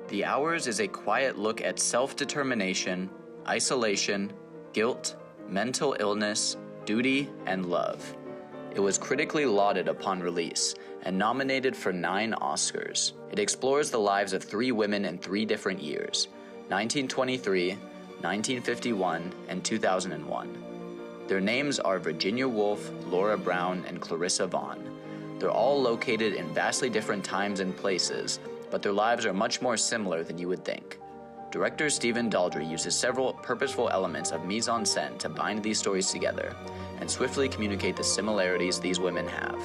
The Hours is a quiet look at self-determination, isolation, guilt, mental illness, duty, and love. It was critically lauded upon release and nominated for 9 Oscars. It explores the lives of 3 women in 3 different years: 1923, 1951, and 2001. Their names are Virginia Woolf, Laura Brown, and Clarissa Vaughn. They're all located in vastly different times and places, but their lives are much more similar than you would think. Director Stephen Daldry uses several purposeful elements of mise-en-scène to bind these stories together and swiftly communicate the similarities these women have.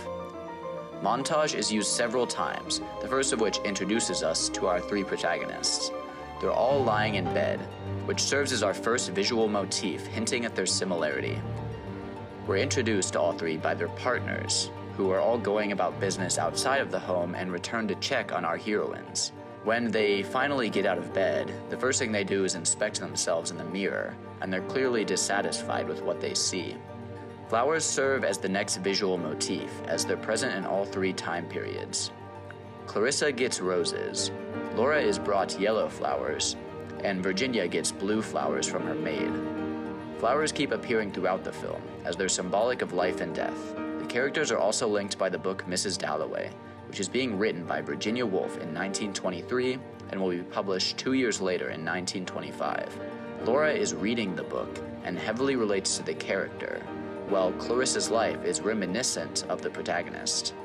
Montage is used several times, the first of which introduces us to our 3 protagonists. They're all lying in bed, which serves as our first visual motif hinting at their similarity. We're introduced to all 3 by their partners, who are all going about business outside of the home and return to check on our heroines. When they finally get out of bed, the first thing they do is inspect themselves in the mirror, and they're clearly dissatisfied with what they see. Flowers serve as the next visual motif, as they're present in all 3 time periods. Clarissa gets roses, Laura is brought yellow flowers, and Virginia gets blue flowers from her maid. Flowers keep appearing throughout the film, as they're symbolic of life and death. The characters are also linked by the book Mrs. Dalloway, which is being written by Virginia Woolf in 1923 and will be published 2 years later in 1925. Laura is reading the book and heavily relates to the character, while Clarissa's life is reminiscent of the protagonist.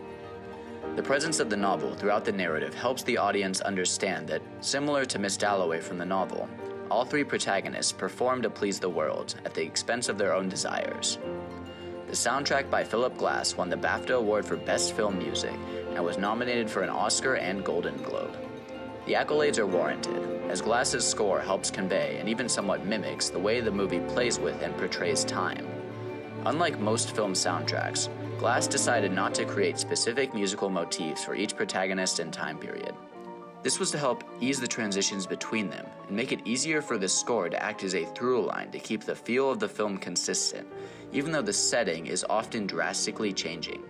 The presence of the novel throughout the narrative helps the audience understand that, similar to Miss Dalloway from the novel, all 3 protagonists perform to please the world at the expense of their own desires. The soundtrack by Philip Glass won the BAFTA Award for Best Film Music and was nominated for an Oscar and Golden Globe. The accolades are warranted, as Glass's score helps convey and even somewhat mimics the way the movie plays with and portrays time. Unlike most film soundtracks, Glass decided not to create specific musical motifs for each protagonist and time period. This was to help ease the transitions between them and make it easier for the score to act as a through line to keep the feel of the film consistent, even though the setting is often drastically changing.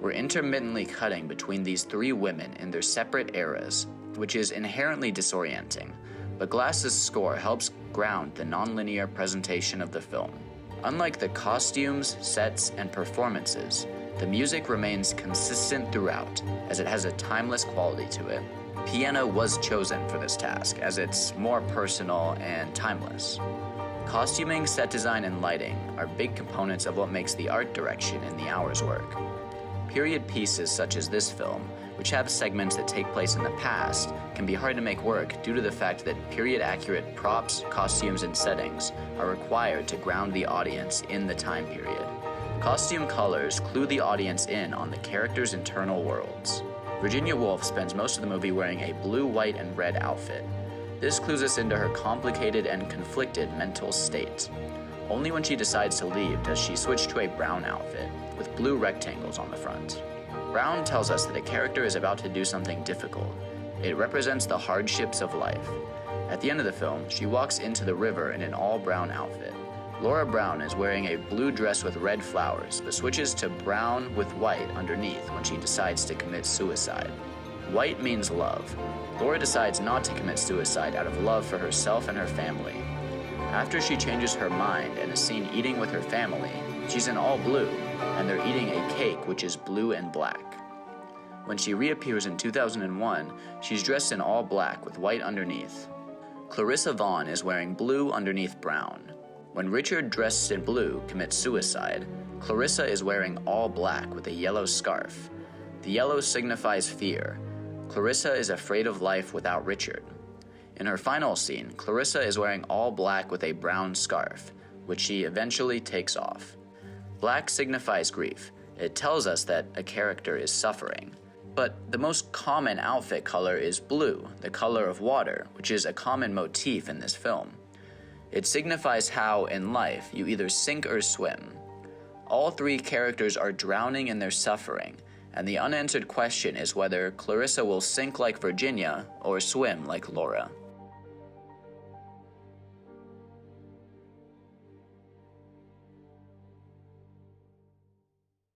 We're intermittently cutting between these 3 women in their separate eras, which is inherently disorienting, but Glass's score helps ground the nonlinear presentation of the film. Unlike the costumes, sets, and performances, the music remains consistent throughout, as it has a timeless quality to it. Piano was chosen for this task, as it's more personal and timeless. Costuming, set design, and lighting are big components of what makes the art direction in The Hours work. Period pieces such as this film, which have segments that take place in the past, can be hard to make work due to the fact that period-accurate props, costumes, and settings are required to ground the audience in the time period. Costume colors clue the audience in on the characters' internal worlds. Virginia Woolf spends most of the movie wearing a blue, white, and red outfit. This clues us into her complicated and conflicted mental state. Only when she decides to leave does she switch to a brown outfit, with blue rectangles on the front. Brown tells us that a character is about to do something difficult. It represents the hardships of life. At the end of the film, she walks into the river in an all-brown outfit. Laura Brown is wearing a blue dress with red flowers, but switches to brown with white underneath when she decides to commit suicide. White means love. Laura decides not to commit suicide out of love for herself and her family. After she changes her mind and is seen eating with her family, she's in all blue, and they're eating a cake which is blue and black. When she reappears in 2001, she's dressed in all black with white underneath. Clarissa Vaughn is wearing blue underneath brown. When Richard, dressed in blue, commits suicide, Clarissa is wearing all black with a yellow scarf. The yellow signifies fear. Clarissa is afraid of life without Richard. In her final scene, Clarissa is wearing all black with a brown scarf, which she eventually takes off. Black signifies grief. It tells us that a character is suffering. But the most common outfit color is blue, the color of water, which is a common motif in this film. It signifies how, in life, you either sink or swim. All 3 characters are drowning in their suffering, and the unanswered question is whether Clarissa will sink like Virginia or swim like Laura.